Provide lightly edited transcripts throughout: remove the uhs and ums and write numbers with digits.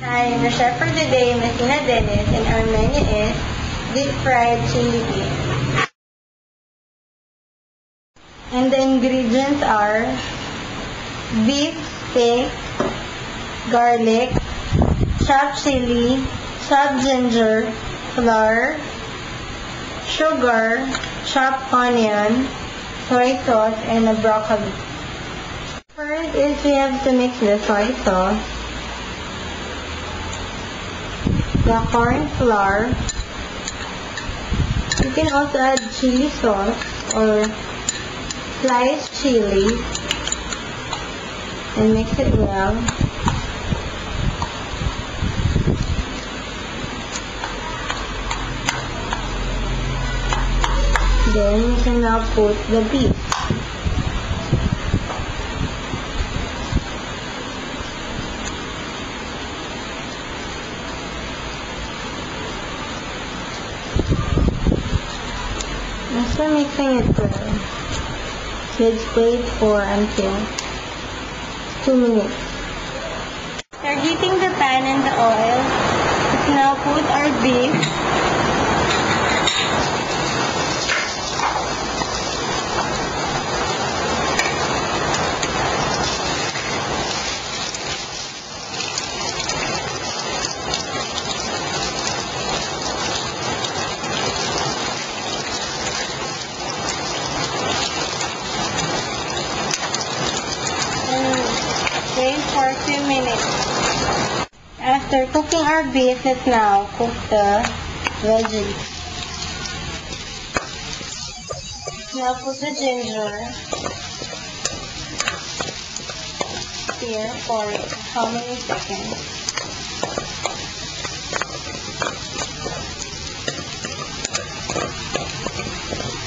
Hi, I'm the chef for today, Messina Dennis, and our menu is deep fried chili beef. And the ingredients are beef steak, garlic, chopped chili, chopped ginger, flour, sugar, chopped onion, soy sauce, and a broccoli. First is we have to mix the soy sauce, the corn flour. You can also add chili sauce or sliced chili and mix it well. Then you can now put the beef. After mixing it well, let's wait for until 2 minutes. After heating the pan and the oil, let's now put our beef. Wait for a few minutes. After cooking our beef, let's now cook the veggies. Now put the ginger here for how many seconds.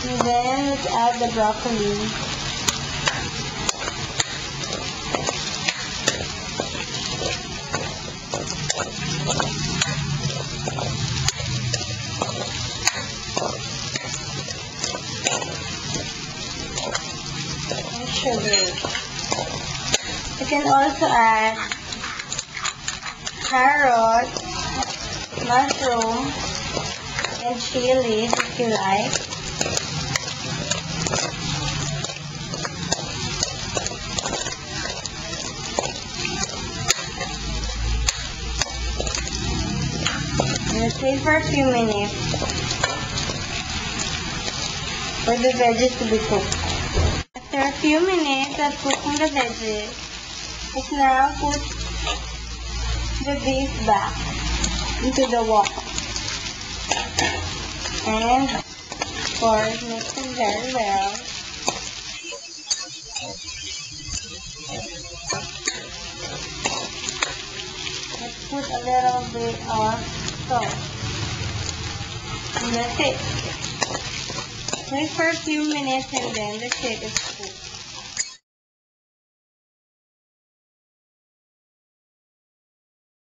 And then let's add the broccoli. Sugar. You can also add carrot, mushroom, and chilies if you like. Let's wait for a few minutes for the veggies to be cooked. After a few minutes of cooking the veggies, let's now put the beef back into the wok. And of course, mix it very well. Let's put a little bit of salt. And that's it. Wait for a few minutes and then the steak is cooked.